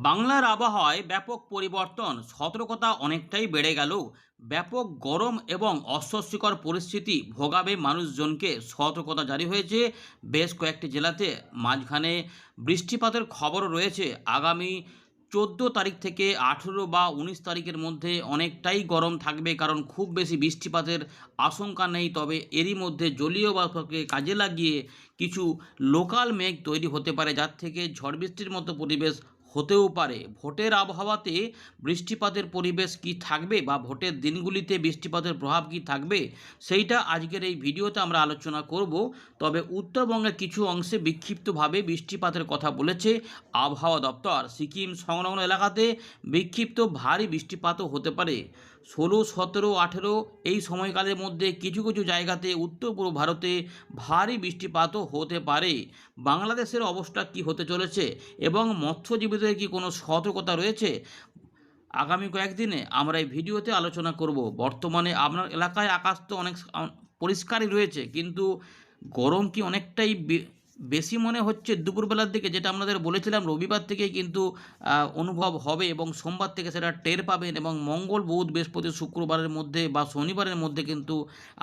বাংলার আবহাওয়ায় ব্যাপক পরিবর্তন, সতর্কতা অনেকটাই বেড়ে গেল। ব্যাপক গরম এবং অস্বস্তিকর পরিস্থিতি ভোগাবে মানুষজনকে, সতর্কতা জারি হয়েছে বেশ কয়েকটি জেলাতে। মাঝখানে বৃষ্টিপাতের খবরও রয়েছে। আগামী 14 তারিখ থেকে 18 বা 19 তারিখের মধ্যে অনেকটাই গরম থাকবে, কারণ খুব বেশি বৃষ্টিপাতের আশঙ্কা নেই। তবে এরই মধ্যে জলীয় বাষ্পকে কাজে লাগিয়ে কিছু লোকাল মেঘ তৈরি হতে পারে, যার থেকে ঝড় বৃষ্টির মতো পরিবেশ হতেও পারে। ভোটের আবহাওয়াতে বৃষ্টিপাতের পরিবেশ কি থাকবে, বা ভোটের দিনগুলিতে বৃষ্টিপাতের প্রভাব কি থাকবে, সেইটা আজকের এই ভিডিওতে আমরা আলোচনা করব। তবে উত্তরবঙ্গের কিছু অংশে বিক্ষিপ্তভাবে বৃষ্টিপাতের কথা বলেছে আবহাওয়া দপ্তর। সিকিম সংলগ্ন এলাকাতে বিক্ষিপ্ত ভারী বৃষ্টিপাতও হতে পারে। 16, 17, 18 এই সময়কালের মধ্যে কিছু কিছু জায়গাতে উত্তর পূর্ব ভারতে ভারী বৃষ্টিপাতও হতে পারে। বাংলাদেশের অবস্থা কি হতে চলেছে, এবং মৎস্যজীবীদের কি কোনো সতর্কতা রয়েছে আগামী কয়েকদিনে, আমরা এই ভিডিওতে আলোচনা করব। বর্তমানে আপনার এলাকায় আকাশ তো অনেক পরিষ্কারই রয়েছে, কিন্তু গরম কি অনেকটাই বেশি মনে হচ্ছে দুপুরবেলার দিকে, যেটা আপনাদের বলেছিলাম রবিবার থেকেই কিন্তু অনুভব হবে, এবং সোমবার থেকে সেটা টের পাবেন। এবং মঙ্গল, বুধ, বৃহস্পতি, শুক্রবারের মধ্যে বা শনিবারের মধ্যে কিন্তু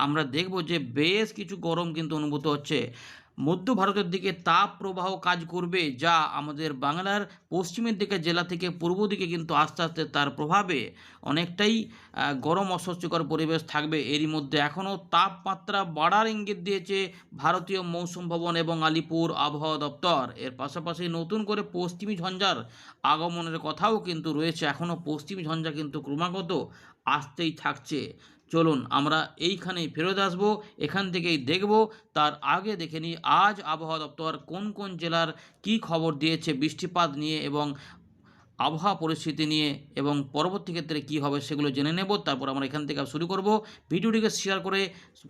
আমরা দেখব যে বেশ কিছু গরম কিন্তু অনুভূত হচ্ছে। মধ্য ভারতের দিকে তাপ প্রবাহ কাজ করবে, যা আমাদের বাংলার পশ্চিমের দিকে জেলা থেকে পূর্ব দিকে কিন্তু আস্তে আস্তে তার প্রভাবে অনেকটাই গরম অস্বস্তিকর পরিবেশ থাকবে। এরই মধ্যে এখনও তাপমাত্রা বাড়ার ইঙ্গিত দিয়েছে ভারতীয় মৌসুম ভবন এবং আলিপুর আবহাওয়া দপ্তর। এর পাশাপাশি নতুন করে পশ্চিমী ঝঞ্ঝার আগমনের কথাও কিন্তু রয়েছে। এখনও পশ্চিমী ঝঞ্ঝা কিন্তু ক্রমাগত আসতেই থাকছে। চলুন আমরা এইখানেই ফেরত আসবো, এখান থেকেই দেখব। তার আগে দেখে নিই আজ আবহাওয়া দপ্তর কোন কোন জেলার কি খবর দিয়েছে বৃষ্টিপাত নিয়ে এবং আবহাওয়া পরিস্থিতি নিয়ে, এবং পরবর্তী ক্ষেত্রে কী হবে সেগুলো জেনে নেব। তারপর আমরা এখান থেকে শুরু করব। ভিডিওটিকে শেয়ার করে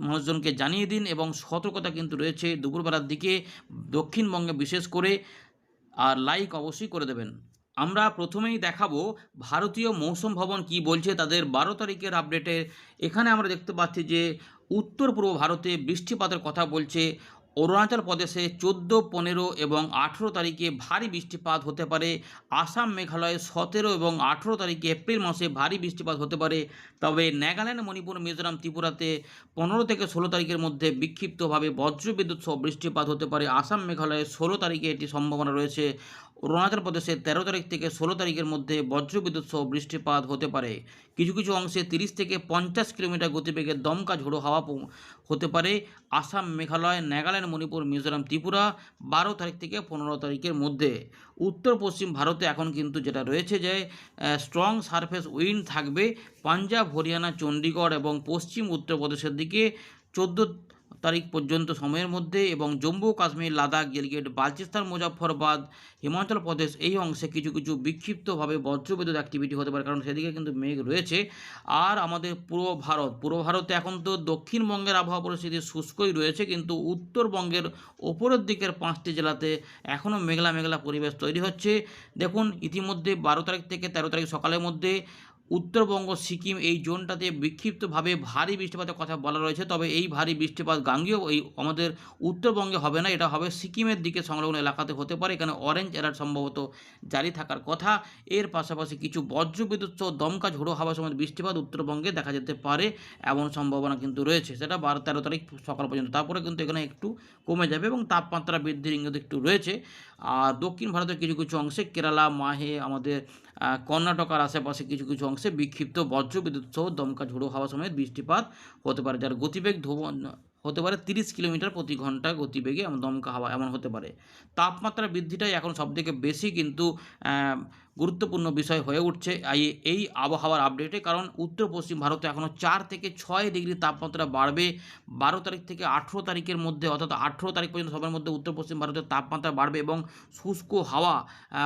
মানুষজনকে জানিয়ে দিন, এবং সতর্কতা কিন্তু রয়েছে দুপুরবেলার দিকে দক্ষিণবঙ্গে বিশেষ করে, আর লাইক অবশ্যই করে দেবেন। আমরা প্রথমেই দেখাবো ভারতীয় মৌসুম ভবন কি বলছে তাদের 12 তারিখের আপডেটে। এখানে আমরা দেখতে পাচ্ছি যে উত্তর পূর্ব ভারতে বৃষ্টিপাতের কথা বলছে। অরুণাচল প্রদেশে 14, 15 এবং 18 তারিখে ভারী বৃষ্টিপাত হতে পারে। আসাম, মেঘালয়ে 17 এবং 18 তারিখে এপ্রিল মাসে ভারী বৃষ্টিপাত হতে পারে। তবে নাগাল্যান্ড, মণিপুর, মিজোরাম, ত্রিপুরাতে 15 থেকে 16 তারিখের মধ্যে বিক্ষিপ্তভাবে বজ্রবিদ্যুৎ সহ বৃষ্টিপাত হতে পারে। আসাম, মেঘালয়ে 16 তারিখে এটি সম্ভাবনা রয়েছে। অরুণাচল প্রদেশে 13 তারিখ থেকে 16 তারিখের মধ্যে বজ্রবিদ্যুৎ সহ বৃষ্টিপাত হতে পারে। কিছু কিছু অংশে 30 থেকে 50 কিলোমিটার গতিবেগে দমকা ঝোড়ো হাওয়া হতে পারে। আসাম, মেঘালয়, নাগাল্যান্ড, মণিপুর, মিজোরাম, ত্রিপুরা 12 তারিখ থেকে 15 তারিখের মধ্যে। উত্তর পশ্চিম ভারতে এখন কিন্তু যেটা রয়েছে যে স্ট্রং সারফেস উইন্ড থাকবে পাঞ্জাব, হরিয়ানা, চণ্ডীগড় এবং পশ্চিম উত্তরপ্রদেশের দিকে 14 তারিখ পর্যন্ত সময়ের মধ্যে, এবং জম্মু কাশ্মীর, লাদাখ, গিলগিট, বালচিস্তান, মুজফ্ফরবাদ, হিমাচল প্রদেশ এই অংশে কিছু কিছু বিক্ষিপ্তভাবে বজ্রবিদ্যুৎ অ্যাক্টিভিটি হতে পারে, কারণ সেদিকে কিন্তু মেঘ রয়েছে। আর আমাদের পূর্ব ভারতে এখন তো দক্ষিণবঙ্গের আবহাওয়া পরিস্থিতি শুষ্কই রয়েছে, কিন্তু উত্তরবঙ্গের ওপরের দিকের 5টি জেলাতে এখনও মেঘলা মেঘলা পরিবেশ তৈরি হচ্ছে। দেখুন ইতিমধ্যে 12 তারিখ থেকে 13 তারিখ সকালের মধ্যে উত্তরবঙ্গ, সিকিম এই জোনটাতে বিক্ষিপ্তভাবে ভারী বৃষ্টিপাতের কথা বলা রয়েছে। তবে এই ভারী বৃষ্টিপাত গাঙ্গেয় এই আমাদের উত্তরবঙ্গে হবে না, এটা হবে সিকিমের দিকে সংলগ্ন এলাকাতে হতে পারে। এখানে অরেঞ্জ অ্যালার্ট সম্ভবত জারি থাকার কথা। এর পাশাপাশি কিছু বজ্রবিদ্যুৎ সহ দমকা ঝোড়ো হাওয়া সমেত বৃষ্টিপাত উত্তরবঙ্গে দেখা যেতে পারে, এমন সম্ভাবনা কিন্তু রয়েছে। সেটা 13 তারিখ সকাল পর্যন্ত, তারপরে কিন্তু এখানে একটু কমে যাবে এবং তাপমাত্রা বৃদ্ধির ইঙ্গিত একটু রয়েছে। আর দক্ষিণ ভারতের কিছু কিছু অংশে কেরালা, মাহে, আমাদের কর্ণাটকার আশেপাশে কিছু কিছু অংশে বিক্ষিপ্ত বজ্রবিদ্যুৎ সহ দমকা ঝোড়ো হাওয়া সমেত বৃষ্টিপাত হতে পারে, যার গতিবেগ হতে পারে 30 কিলোমিটার প্রতি ঘন্টা গতিবেগে, এমন দমকা হাওয়া এমন হতে পারে। তাপমাত্রা বৃদ্ধিটাই এখন সবথেকে বেশি কিন্তু গুরুত্বপূর্ণ বিষয় হয়ে উঠছে এই আবহাওয়ার আপডেটে, কারণ উত্তর পশ্চিম ভারতে এখনও 4 থেকে 6 ডিগ্রি তাপমাত্রা বাড়বে 12 তারিখ থেকে 18 তারিখের মধ্যে, অর্থাৎ 18 তারিখ পর্যন্ত সময়ের মধ্যে উত্তর পশ্চিম ভারতের তাপমাত্রা বাড়বে, এবং শুষ্ক হাওয়া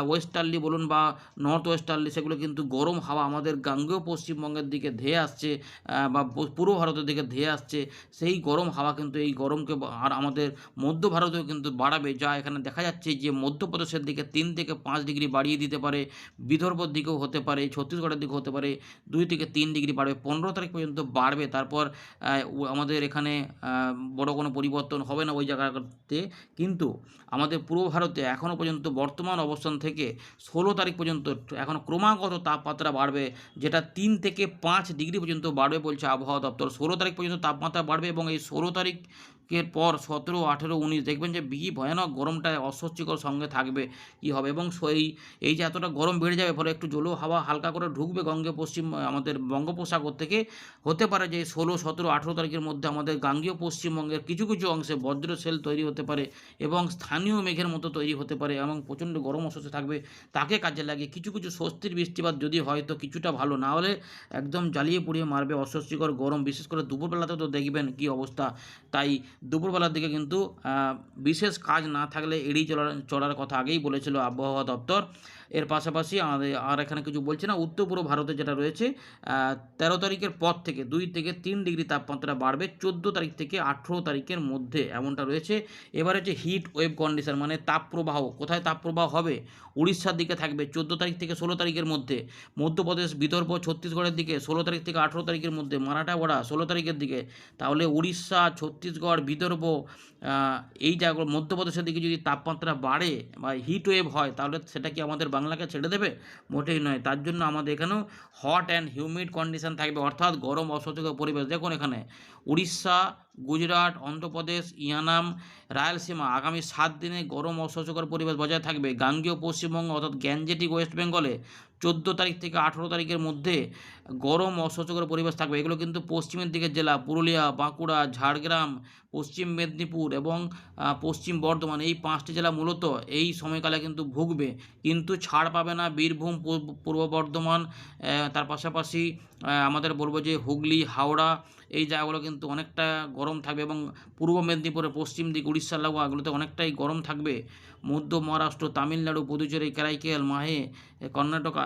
ওয়েস্টার্লি বলুন বা নর্থ ওয়েস্টার্লি, সেগুলো কিন্তু গরম হাওয়া আমাদের গাঙ্গেয় পশ্চিমবঙ্গের দিকে ধেয়ে আসছে, বা পূর্ব ভারতের দিকে ধেয়ে আসছে। সেই গরম হাওয়া কিন্তু এই গরমকে আর আমাদের মধ্য ভারতেও কিন্তু বাড়াবে, যা এখানে দেখা যাচ্ছে যে মধ্যপ্রদেশের দিকে 3 থেকে 5 ডিগ্রি বাড়িয়ে দিতে পারে, বিদর্ভর দিকেও হতে পারে, ছত্তিশগড়ের দিকেও হতে পারে, 2 থেকে 3 ডিগ্রি বাড়বে। 15 তারিখ পর্যন্ত বাড়বে। তারপর আমাদের এখানে বড় কোনো পরিবর্তন হবে না ওই জায়গাতে। কিন্তু আমাদের পূর্ব ভারতে এখনও পর্যন্ত বর্তমান অবস্থান থেকে 16 তারিখ পর্যন্ত এখনও ক্রমাগত তাপমাত্রা বাড়বে, যেটা 3 থেকে 5 ডিগ্রি পর্যন্ত বাড়বে বলছে আবহাওয়া দপ্তর। 16 তারিখ পর্যন্ত তাপমাত্রা বাড়বে এবং এই 16 তারিখের পর 17, 18, 19 দেখবেন যে কি ভয়ানক গরমটা অস্বস্তিকর সঙ্গে থাকবে কী হবে। এবং এই যে এতটা গরম বেড়ে যাবে, ফলে একটু জলীয় হাওয়া হালকা করে ঢুকবে পশ্চিম আমাদের বঙ্গোপসাগর থেকে। হতে পারে যে 16, 17, 18 তারিখের মধ্যে আমাদের গাঙ্গেয় পশ্চিমবঙ্গের কিছু কিছু অংশে বজ্র সেল তৈরি হতে পারে এবং স্থানীয় মেঘের মতো তৈরি হতে পারে এবং প্রচণ্ড গরম অস্বস্তি থাকবে। তাকে কাজে লাগিয়ে কিছু কিছু স্বস্তির বৃষ্টিপাত যদি হয় তো কিছুটা ভালো, না হলে একদম জ্বালিয়ে পুড়িয়ে মারবে অস্বস্তিকর গরম। বিশেষ করে দুপুরবেলাতে তো দেখবেন কী অবস্থা। তাই দুপুরবেলার দিকে কিন্তু বিশেষ কাজ না থাকলে এড়িয়ে চলার কথা আগেই বলেছিল আবহাওয়া দপ্তর। এর পাশাপাশি আমাদের আর এখানে কিছু বলছে না। উত্তর পূর্ব ভারতে যেটা রয়েছে 13 তারিখের পর থেকে 2 থেকে 3 ডিগ্রি তাপমাত্রা বাড়বে 14 তারিখ থেকে 18 তারিখের মধ্যে, এমনটা রয়েছে। এবার হচ্ছে হিট ওয়েভ কন্ডিশন, মানে তাপপ্রবাহ। কোথায় তাপপ্রবাহ হবে? উড়িষ্যার দিকে থাকবে 14 তারিখ থেকে 16 তারিখের মধ্যে, মধ্যপ্রদেশ, বিদর্ভ, ছত্তিশগড়ের দিকে 16 তারিখ থেকে 18 তারিখের মধ্যে, মারাঠাওয়াড়া 16 তারিখের দিকে। তাহলে উড়িষ্যা, ছত্তিশগড়, বিদর্ভ, এই জায়গাগুলো, মধ্যপ্রদেশের দিকে যদি তাপমাত্রা বাড়ে বা হিট ওয়েভ হয়, তাহলে সেটা কি আমাদের বাংলাকে ছেড়ে দেবে? মোটেই নয়। তার জন্য আমাদের এখানেও হট অ্যান্ড হিউমিড কন্ডিশন থাকবে, অর্থাৎ গরম অস্বস্তিকর পরিবেশ। দেখুন এখানে উড়িষ্যা, গুজরাট, অন্ধ্রপ্রদেশ, ইয়ানাম, রায়লসীমা আগামী 7 দিনে গরম অস্বস্তিকর পরিবেশ বজায় থাকবে। গাঙ্গেয় পশ্চিমবঙ্গ অর্থাৎ গ্যাঞ্জেটিক ওয়েস্ট বেঙ্গলে 14 তারিখ থেকে 18 তারিখের মধ্যে গরম অস্বস্তিকর পরিবেশ থাকবে। এগুলো কিন্তু পশ্চিমের দিকের জেলা পুরুলিয়া, বাঁকুড়া, ঝাড়গ্রাম, পশ্চিম মেদিনীপুর এবং পশ্চিম বর্ধমান, এই 5টি জেলা মূলত এই সময়কালে কিন্তু ভুগবে। কিন্তু ছাড় পাবে না বীরভূম, পূর্ব বর্ধমান, তার পাশাপাশি আমাদের বলবো যে হুগলি, হাওড়া, এই জায়গাগুলো কিন্তু অনেকটা গরম থাকবে এবং পূর্ব মেদিনীপুরের পশ্চিম দিক উড়িষ্যার লাগোয়া এগুলোতে অনেকটাই গরম থাকবে। মধ্য মহারাষ্ট্র, তামিলনাড়ু, পুদুচেরি, কারাইকেল, মাহে, কর্ণাটকা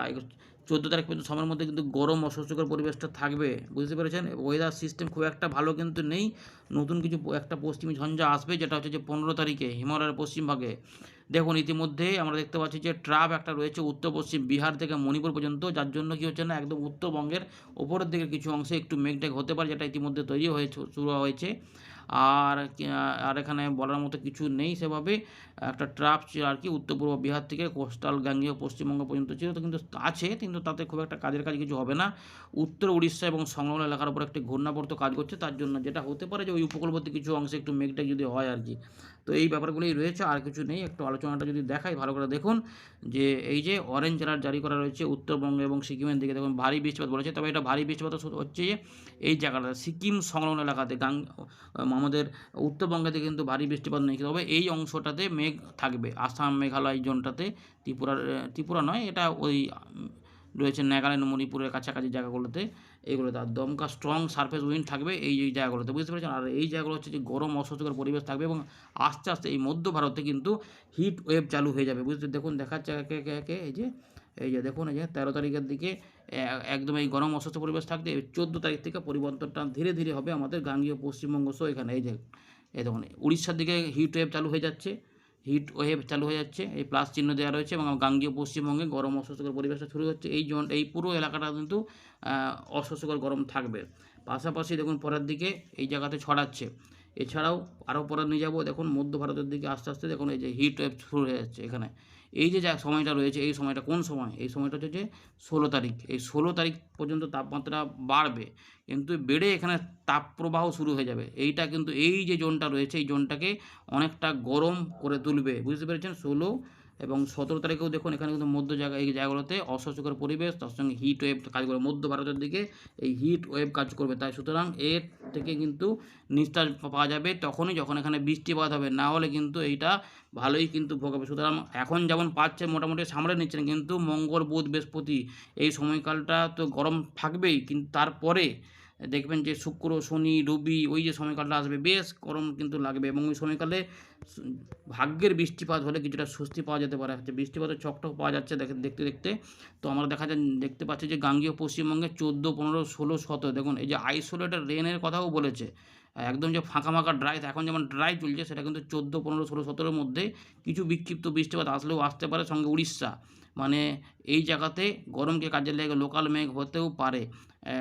14 তারিখ পর্যন্ত সময়ের মধ্যে কিন্তু গরম অস্বস্তিকর পরিবেশটা থাকবে। বুঝতে পেরেছেন? ওয়েদার সিস্টেম খুব একটা ভালো কিন্তু নেই। নতুন কিছু একটা পশ্চিমী ঝঞ্ঝা আসবে, যেটা হচ্ছে যে 15 তারিখে হিমালয়ের পশ্চিমভাগে। দেখুন ইতিমধ্যেই আমরা দেখতে পাচ্ছি যে ট্রাপ একটা রয়েছে উত্তর পশ্চিম বিহার থেকে মণিপুর পর্যন্ত, যার জন্য কী হচ্ছে না, একদম উত্তরবঙ্গের ওপরের দিকের কিছু অংশে একটু মেঘ হতে পারে, যেটা ইতিমধ্যে তৈরি হয়েছে, শুরু হয়েছে। আর এখানে বলার মতো কিছু নেই সেভাবে। একটা ট্রাপ ছিল আর কি উত্তর পূর্ব বিহার থেকে কোস্টাল গাঙ্গেয় পশ্চিমবঙ্গ পর্যন্ত ছিল, তো কিন্তু আছে, কিন্তু তাতে খুব একটা কাজের কাজ কিছু হবে না। উত্তর উড়িষ্যা এবং সংলগ্ন এলাকার উপর একটি ঘূর্ণাবর্ত কাজ করছে, তার জন্য যেটা হতে পারে যে ওই উপকূলবর্তী কিছু অংশে একটু মেঘটা যদি হয় আর কি। তো এই ব্যাপারগুলোই রয়েছে, আর কিছু নেই। একটু আলোচনাটা যদি দেখাই ভালো করে দেখুন, যে এই যে অরেঞ্জ অ্যালার্ট জারি করা রয়েছে উত্তরবঙ্গ এবং সিকিমের দিকে, দেখুন ভারী বৃষ্টিপাত বলেছে। তবে এটা ভারী বৃষ্টিপাত হচ্ছে যে এই জায়গাটা সিকিম সংলগ্ন এলাকাতে, আমাদের উত্তরবঙ্গেতে কিন্তু ভারী বৃষ্টিপাত নেই, তবে এই অংশটাতে মেঘ থাকবে। আসাম, মেঘালয় জোনটাতে, ত্রিপুরা নয়, এটা ওই রয়েছে নাগাল্যান্ড, মণিপুরের কাছাকাছি জায়গাগুলোতে, এইগুলোতে। আর দমকা স্ট্রং সারফেস উইন্ড থাকবে এই জায়গাগুলোতে, বুঝতে পেরেছেন? আর এই জায়গাগুলো হচ্ছে যে গরম অস্বস্তিকর পরিবেশ থাকবে এবং আস্তে আস্তে এই মধ্য ভারতে কিন্তু হিট ওয়েভ চালু হয়ে যাবে। বুঝতে দেখুন দেখাচ্ছে একে এই যে দেখুন, এই যে 13 তারিখের দিকে একদম এই গরম অস্বস্তি পরিবেশ থাকতে 14 তারিখ থেকে পরিবর্তনটা ধীরে ধীরে হবে আমাদের গাঙ্গেয় পশ্চিমবঙ্গ সহ এখানে। এই দেখুন উড়িষ্যার দিকে হিট ওয়েভ চালু হয়ে যাচ্ছে, এই প্লাস চিহ্ন দেওয়া রয়েছে, এবং গাঙ্গেয় পশ্চিমবঙ্গে গরম অস্বস্তিকর পরিবেশটা শুরু হচ্ছে। এই পুরো এলাকাটা কিন্তু অস্বস্তিকর গরম থাকবে। পাশাপাশি দেখুন পরের দিকে এই জায়গাতে ছড়াচ্ছে। এছাড়াও আরও পরে নিয়ে যাবো, দেখুন মধ্য ভারতের দিকে আস্তে আস্তে দেখুন এই যে হিট ওয়েভ শুরু হয়ে যাচ্ছে এখানে। এই যে সময়টা রয়েছে, এই সময়টা কোন সময়? এই সময়টা হচ্ছে যে 16 তারিখ। এই 16 তারিখ পর্যন্ত তাপমাত্রা বাড়বে, কিন্তু বেড়ে এখানে তাপপ্রবাহ শুরু হয়ে যাবে। এইটা কিন্তু এই যে জোনটা রয়েছে, এই জোনটাকে অনেকটা গরম করে তুলবে। বুঝতে পেরেছেন? 16 এবং 17 তারিখেও দেখুন এখানে কিন্তু মধ্য জায়গা, এই জায়গাগুলোতে অস্বস্তিকর পরিবেশ, তার সঙ্গে হিট ওয়েভ কাজ করবে। মধ্য ভারতের দিকে এই হিট ওয়েভ কাজ করবে। তাই সুতরাং এর থেকে কিন্তু নিস্তার পাওয়া যাবে তখনই যখন এখানে বৃষ্টিপাত হবে, না হলে কিন্তু এইটা ভালোই কিন্তু ভোগাবে। সুতরাং এখন যেমন পাচ্ছে মোটামুটি সামলে নিচ্ছেন, কিন্তু মঙ্গল, বুধ, বৃহস্পতি এই সময়কালটা তো গরম থাকবেই, কিন্তু তারপরে দেখবেন যে শুক্র, শনি, রবি, ওই যে সময়কালটা আসবে বেশ গরম কিন্তু লাগবে, এবং ওই সময়কালে ভাগ্যের বৃষ্টিপাত হলে কিছুটা স্বস্তি পাওয়া যেতে পারে। বৃষ্টিপাতের ছকটক পাওয়া যাচ্ছে দেখতে দেখতে। তো আমরা দেখতে পাচ্ছি যে গাঙ্গেয় পশ্চিমবঙ্গে 14, 15, 16, 17 দেখুন এই যে আইসোলেটেড রেনের কথাও বলেছে। একদম যে ফাঁকা ড্রাই, এখন যেমন ড্রাই চলছে, সেটা কিন্তু 14, 15, 16, 17 মধ্যে কিছু বিক্ষিপ্ত বৃষ্টিপাত আসলেও আসতে পারে। সঙ্গে উড়িষ্যা, মানে এই জায়গাতে গরমকে কাজে লেগে লোকাল মেঘ হতেও পারে।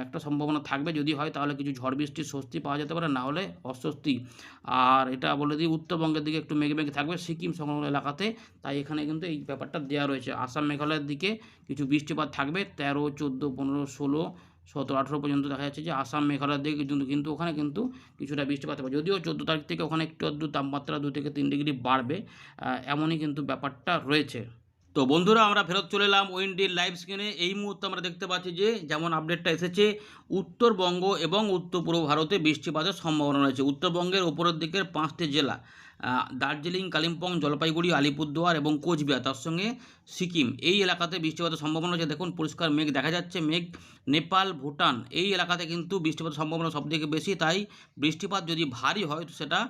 একটা সম্ভাবনা থাকবে, যদি হয় তাহলে কিছু ঝড় বৃষ্টির স্বস্তি পাওয়া যেতে পারে, না হলে অস্বস্তি। আর এটা বলে দিই, উত্তরবঙ্গের দিকে একটু মেঘ মেঘ থাকবে সিকিম সংলগ্ন এলাকাতে। তাই এখানে কিন্তু এই ব্যাপারটা দেওয়া রয়েছে। আসাম মেঘালয়ের দিকে কিছু বৃষ্টিপাত থাকবে 13, 14, 15, 16, 17, 18 পর্যন্ত দেখা যাচ্ছে যে আসাম মেঘালয়ের দিকে কিন্তু ওখানে কিন্তু কিছুটা বৃষ্টিপাত হবে। যদিও 14 তারিখ থেকে ওখানে একটু আধটু তাপমাত্রা 2 থেকে 3 ডিগ্রি বাড়বে, এমনই কিন্তু ব্যাপারটা রয়েছে। তো বন্ধুরা, আমরা ফেরত চলে এলাম উইন্ডির লাইভ স্ক্রিনে। এই মুহূর্তে আমরা দেখতে পাচ্ছি যে যেমন আপডেটটা এসেছে, উত্তরবঙ্গ এবং উত্তর পূর্ব ভারতে বৃষ্টিপাতের সম্ভাবনা রয়েছে। উত্তরবঙ্গের উপরের দিকের 5টি জেলা, দার্জিলিং, কালিম্পং, জলপাইগুড়ি, আলিপুরদুয়ার এবং কোচবিহার, তার সঙ্গে সিকিম, এই এলাকাতে বৃষ্টিপাতের সম্ভাবনা রয়েছে। দেখুন পরিষ্কার মেঘ দেখা যাচ্ছে। মেঘ নেপাল, ভুটান এই এলাকাতে কিন্তু বৃষ্টিপাতের সম্ভাবনা সবথেকে বেশি। তাই বৃষ্টিপাত যদি ভারী হয় তো সেটা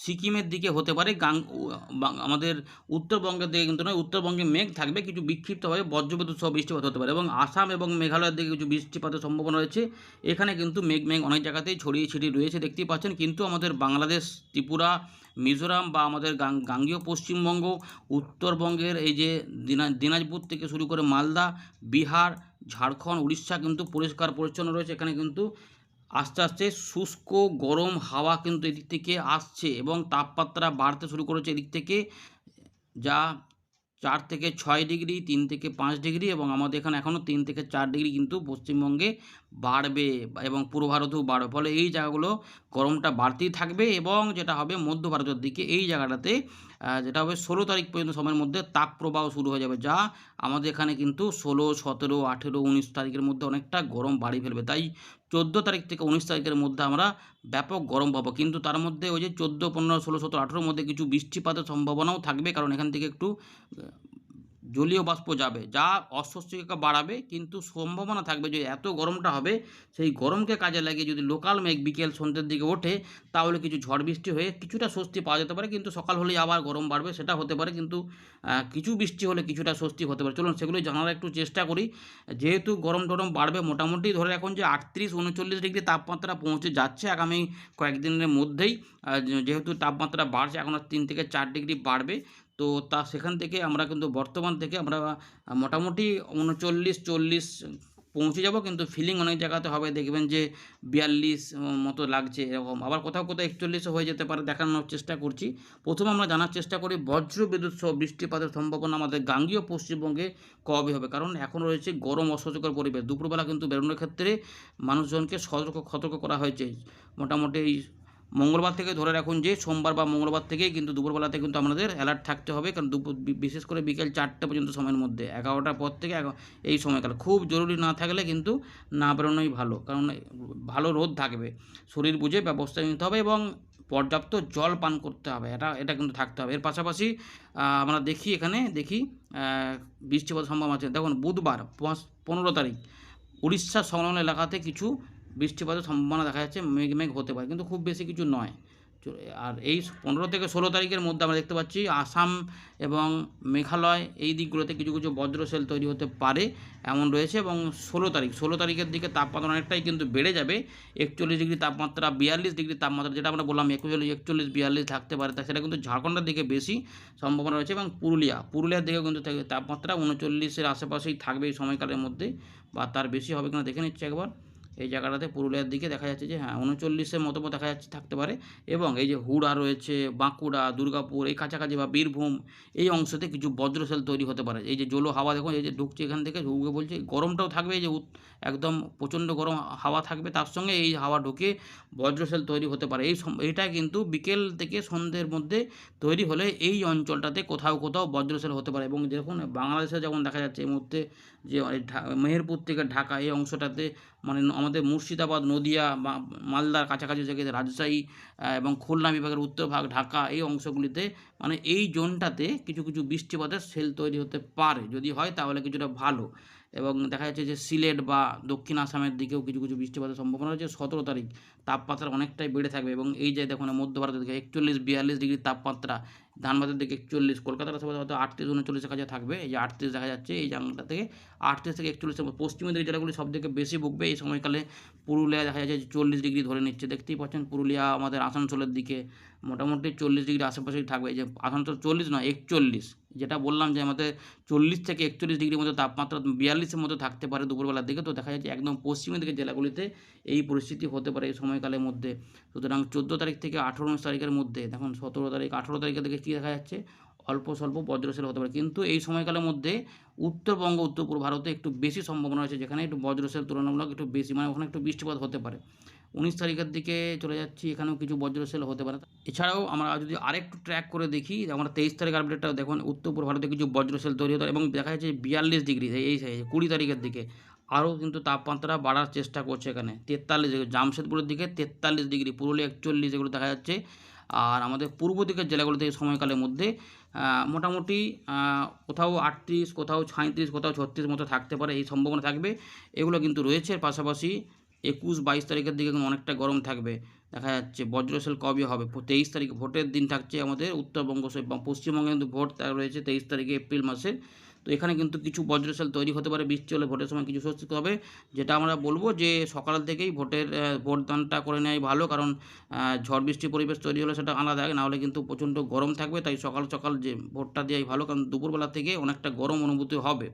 সিকিমের দিকে হতে পারে, আমাদের উত্তরবঙ্গের দিকে কিন্তু নয়। উত্তরবঙ্গে মেঘ থাকবে, কিছু বিক্ষিপ্তভাবে বজ্রবিদ্যুৎ সহ বৃষ্টিপাত হতে পারে, এবং আসাম এবং মেঘালয়ের দিকে কিছু বৃষ্টিপাতের সম্ভাবনা রয়েছে। এখানে কিন্তু মেঘ অনেক জায়গাতেই ছড়িয়ে ছিটিয়ে রয়েছে, দেখতেই পাচ্ছেন। কিন্তু আমাদের বাংলাদেশ, ত্রিপুরা, মিজোরাম বা আমাদের গাঙ্গীয় পশ্চিমবঙ্গ, উত্তরবঙ্গের এই যে দিনাজপুর থেকে শুরু করে মালদা, বিহার, ঝাড়খণ্ড, উড়িষ্যা কিন্তু পরিষ্কার পরিচ্ছন্ন রয়েছে। এখানে কিন্তু আস্তে আস্তে শুষ্ক গরম হাওয়া কিন্তু এদিক থেকে আসছে, এবং তাপমাত্রা বাড়তে শুরু করেছে এদিক থেকে, যা 4 থেকে 6 ডিগ্রি, 3 থেকে 5 ডিগ্রি, এবং আমাদের এখানে এখনও 3 থেকে 4 ডিগ্রি কিন্তু পশ্চিমবঙ্গে বাড়বে, এবং পূর্ব ভারতেও বাড়বে। ফলে এই জায়গাগুলো গরমটা বাড়তেই থাকবে, এবং যেটা হবে মধ্য ভারতের দিকে এই জায়গাটাতে যেটা হবে 16 তারিখ পর্যন্ত সময়ের মধ্যে তাপপ্রবাহ শুরু হয়ে যাবে, যা আমাদের এখানে কিন্তু 16, 17, 18, 19 তারিখের মধ্যে অনেকটা গরম বাড়িয়ে ফেলবে। তাই 14 তারিখ থেকে 19 তারিখের মধ্যে আমরা ব্যাপক গরম পাবো। কিন্তু তার মধ্যে ওই যে 14, 15, 16, 17, 18 মধ্যে কিছু বৃষ্টিপাতের সম্ভাবনাও থাকবে, কারণ এখান থেকে একটু জলীয় বাষ্প যাবে, যা অস্বস্তিকে বাড়াবে। কিন্তু সম্ভাবনা থাকবে যে এত গরমটা হবে, সেই গরমকে কাজে লাগিয়ে যদি লোকাল মেঘ বিকেল সন্ধ্যের দিকে ওঠে, তাহলে কিছু ঝড় বৃষ্টি হয়ে কিছুটা স্বস্তি পাওয়া যেতে পারে। কিন্তু সকাল হলেই আবার গরম বাড়বে, সেটা হতে পারে। কিন্তু কিছু বৃষ্টি হলে কিছুটা স্বস্তি হতে পারে। চলুন সেগুলোই জানার একটু চেষ্টা করি। যেহেতু গরম টরম বাড়বে, মোটামুটি ধরে রাখুন যে 38, 39 ডিগ্রি তাপমাত্রা পৌঁছে যাচ্ছে আগামী কয়েকদিনের মধ্যেই। যেহেতু তাপমাত্রা বাড়ছে, এখন আর 3 থেকে 4 ডিগ্রি বাড়বে। তো সেখান থেকে আমরা কিন্তু বর্তমান থেকে আমরা মোটামুটি 39-40 পৌঁছে যাব। কিন্তু ফিলিং অনেক জায়গাতে হবে, দেখবেন যে 42 মতো লাগছে এরকম। আবার কোথাও 41 হয়ে যেতে পারে, দেখানোর চেষ্টা করছি। প্রথমে আমরা জানার চেষ্টা করি বজ্র বিদ্যুৎ সহ বৃষ্টিপাতের সম্ভাবনা আমাদের গাঙ্গীয় পশ্চিমবঙ্গে কবে হবে, কারণ এখন রয়েছে গরম অস্বস্তিকর পরিবেশ। দুপুরবেলা কিন্তু বেরোনোর ক্ষেত্রে মানুষজনকে সতর্ক করা হয়েছে। মোটামুটি মঙ্গলবার থেকে ধরে রাখুন যে সোমবার বা মঙ্গলবার থেকেই কিন্তু দুপুরবেলাতে কিন্তু আমাদের অ্যালার্ট থাকতে হবে, কারণ বিশেষ করে বিকেল 4টে পর্যন্ত সময়ের মধ্যে, 11টার পর থেকে এই সময়কাল খুব জরুরি না থাকলে কিন্তু না বেরোনোই ভালো, কারণ ভালো রোদ থাকবে। শরীর বুঝে ব্যবস্থা নিতে হবে, এবং পর্যাপ্ত জল পান করতে হবে, এটা কিন্তু থাকতে হবে। এর পাশাপাশি আমরা এখানে দেখি বৃষ্টিপাতের সম্ভাবনা আছে। দেখুন বুধবার 15 তারিখ উড়িষ্যা সংলগ্ন এলাকাতে কিছু বৃষ্টিপাতের সম্ভাবনা দেখা যাচ্ছে, মেঘ হতে পারে, কিন্তু খুব বেশি কিছু নয়। আর এই 15 থেকে 16 তারিখের মধ্যে আমরা দেখতে পাচ্ছি আসাম এবং মেঘালয় এই দিকগুলোতে কিছু কিছু বজ্রশেল তৈরি হতে পারে এমন রয়েছে। এবং 16 তারিখের দিকে তাপমাত্রা অনেকটাই কিন্তু বেড়ে যাবে, 41 ডিগ্রি তাপমাত্রা, 42 ডিগ্রি তাপমাত্রা, যেটা আমরা বললাম 41, 42 থাকতে পারে, তা সেটা কিন্তু ঝাড়খণ্ডের দিকে বেশি সম্ভাবনা রয়েছে। এবং পুরুলিয়ার দিকেও কিন্তু তাপমাত্রা 39-এর আশেপাশেই থাকবে এই সময়কালের মধ্যে, বা তার বেশি হবে কিনা দেখে নিচ্ছি একবার। এই জায়গাটাতে পুরুলিয়ার দিকে দেখা যাচ্ছে যে 39-এর মতো দেখা যাচ্ছে, থাকতে পারে। এবং এই যে হুড়া রয়েছে, বাঁকুড়া, দুর্গাপুর এই কাছাকাছি, বা বীরভূম এই অংশতে কিছু বজ্রশেল তৈরি হতে পারে। এই যে জলো হাওয়া দেখুন, এই যে ঢুকছে এখান থেকে ঢুকে বলছে, গরমটাও থাকবে, এই যে একদম প্রচণ্ড গরম হাওয়া থাকবে, তার সঙ্গে এই হাওয়া ঢুকে বজ্রশেল তৈরি হতে পারে। এইটা কিন্তু বিকেল থেকে সন্ধ্যের মধ্যে তৈরি হলে এই অঞ্চলটাতে কোথাও বজ্রশেল হতে পারে। এবং দেখুন বাংলাদেশে যেমন দেখা যাচ্ছে এই মুহূর্তে যে মেহেরপুর থেকে ঢাকা এই অংশটাতে, মানে আমাদের মুর্শিদাবাদ, নদিয়া, মালদার কাছাকাছি থেকে রাজশাহী এবং খুলনা বিভাগের উত্তরভাগ, ঢাকা এই অংশগুলিতে, মানে এই জোনটাতে কিছু কিছু বৃষ্টিপাতের সেল তৈরি হতে পারে। যদি হয় তাহলে কিছুটা ভালো। এবং দেখা যাচ্ছে যে সিলেট বা দক্ষিণ আসামের দিকেও কিছু কিছু বৃষ্টিপাতের সম্ভাবনা রয়েছে। 17 তারিখ তাপমাত্রা অনেকটাই বেড়ে থাকবে, এবং এই যে দেখুন মধ্য ভারতের দিকে 41-42 ডিগ্রি তাপমাত্রা, ধানবাদের দিকে 41, কলকাতার আশেপাশে হয়তো 38-39 কাছে থাকবে। এই যে 38 দেখা যাচ্ছে, এই জায়গাটা থেকে 38 থেকে 41, পশ্চিমের দিকে জেলাগুলি সব থেকে বেশি ভুগবে এই সময়কালে। পুরুলিয়া দেখা যাচ্ছে 40 ডিগ্রি ধরে নিচ্ছে, দেখতেই পাচ্ছেন। পুরুলিয়া, আমাদের আসানসোলের দিকে মোটামুটি 40 ডিগ্রি আশেপাশেই থাকবে। এই যে সাধারণত 40 নয় 41, যেটা বললাম যে আমাদের 40 থেকে 41 ডিগ্রির মধ্যে তাপমাত্রা 42-এর মধ্যে থাকতে পারে দুপুরবেলার দিকে। তো দেখা যাচ্ছে একদম পশ্চিমের দিকের জেলাগুলিতে এই পরিস্থিতি হতে পারে এই সময়কালের মধ্যে। সুতরাং 14 তারিখ থেকে 18-19 তারিখের মধ্যে দেখুন 17 তারিখ 18 তারিখের দিকে কী দেখা যাচ্ছে, অল্প স্বল্প বজ্রসেল হতে পারে। কিন্তু এই সময়কালের মধ্যে উত্তরবঙ্গ উত্তর পূর্ব ভারতে একটু বেশি সম্ভাবনা রয়েছে, যেখানে একটু বজ্রসেল তুলনামূলক একটু বেশি, মানে ওখানে একটু বৃষ্টিপাত হতে পারে। 19 তারিখের দিকে চলে যাচ্ছি, এখানেও কিছু বজ্রসেল হতে পারে। এছাড়াও আমরা যদি আরেকটু ট্র্যাক করে দেখি, আমরা 23 তারিখ আপডেটটা দেখুন, উত্তর পূর্ব ভারতে কিছু বজ্রসেল তৈরি হতে পারে এবং দেখা যাচ্ছে 42 ডিগ্রি এই সাইজে 20 তারিখের দিকে আরও কিন্তু তাপমাত্রা বাড়ার চেষ্টা করছে। এখানে 43 ডিগ্রি জামশেদপুরের দিকে 43 ডিগ্রি, পুরুলিয়া 41, এগুলো দেখা যাচ্ছে। আর আমাদের পূর্ব দিকের জেলাগুলোতে এই সময়কালের মধ্যে মোটামুটি কোথাও 38, কোথাও 37, কোথাও 36 মতো থাকতে পারে, এই সম্ভাবনা থাকবে। এগুলো কিন্তু রয়েছে। পাশাপাশি 21-22 তারিখের দিকে কিন্তু অনেকটা গরম থাকবে দেখা যাচ্ছে। বজ্রসেল কবে হবে? 23 তারিখ ভোটের দিন থাকছে আমাদের উত্তরবঙ্গ এবং পশ্চিমবঙ্গে কিন্তু ভোট রয়েছে 23 তারিখে এপ্রিল মাসে। তো এখানে কিন্তু কিছু বজ্রসেল তৈরি হতে পারে, বৃষ্টি হলে ভোটের সময় কিছু স্বস্তি হবে। যেটা আমরা বলবো যে সকাল থেকেই ভোটদানটা করে নেওয়াই ভালো, কারণ ঝড় বৃষ্টির পরিবেশ তৈরি হলে সেটা আলাদা, নাহলে কিন্তু প্রচণ্ড গরম থাকবে। তাই সকাল সকাল যে ভোটটা দেওয়াই ভালো, কারণ দুপুরবেলা থেকে অনেকটা গরম অনুভূতি হবে।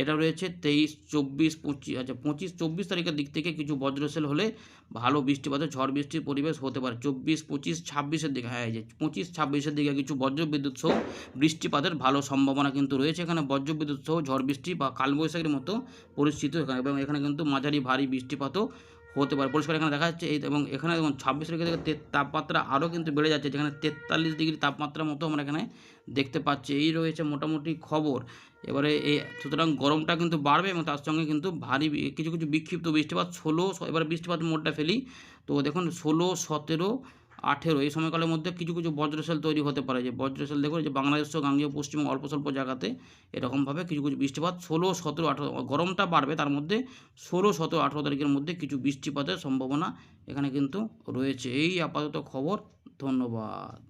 এটা রয়েছে 23, 24, 25, আচ্ছা 25, 24 তারিখের দিক থেকে কিছু বজ্রসেল হলে ভালো বৃষ্টিপাতের ঝড় বৃষ্টির পরিবেশ হতে পারে। 24, 25, 26-এর দিকে, হ্যাঁ এই যে 25, 26-এর দিকে কিছু বজ্রবিদ্যুৎ সহ বৃষ্টিপাতের ভালো সম্ভাবনা কিন্তু রয়েছে। এখানে বজ্রবিদ্যুৎ সহ ঝড় বৃষ্টি বা কালবৈশাখীর মতো পরিস্থিতি এখানে, এবং এখানে কিন্তু মাঝারি ভারী বৃষ্টিপাতও হতে পারে। পরিষ্কার এখানে দেখা যাচ্ছে। এবং এখানে দেখুন 26 তারিখে থেকে তাপমাত্রা আরও কিন্তু বেড়ে যাচ্ছে, যেখানে 43 ডিগ্রি তাপমাত্রার মতো আমরা এখানে দেখতে পাচ্ছি। এই রয়েছে মোটামুটি খবর। এবারে সুতরাং গরমটা কিন্তু বাড়বে এবং তার সঙ্গে কিন্তু ভারী কিছু কিছু বিক্ষিপ্ত বৃষ্টিপাত 16, এবারে বৃষ্টিপাত মোডটা ফেলি। তো দেখুন 16, 17, 18 এই সময়কালের মধ্যে কিছু কিছু বজ্রসেল তৈরি হতে পারে। যে বজ্রসেল দেখুন যে বাংলাদেশ সহ গাঙ্গেয় পশ্চিম অল্প স্বল্প জায়গাতে এরকমভাবে কিছু কিছু বৃষ্টিপাত 16, 17, 18, গরমটা বাড়বে, তার মধ্যে 16, 17, 18 তারিখের মধ্যে কিছু বৃষ্টিপাতের সম্ভাবনা এখানে কিন্তু রয়েছে। এই আপাতত খবর। ধন্যবাদ।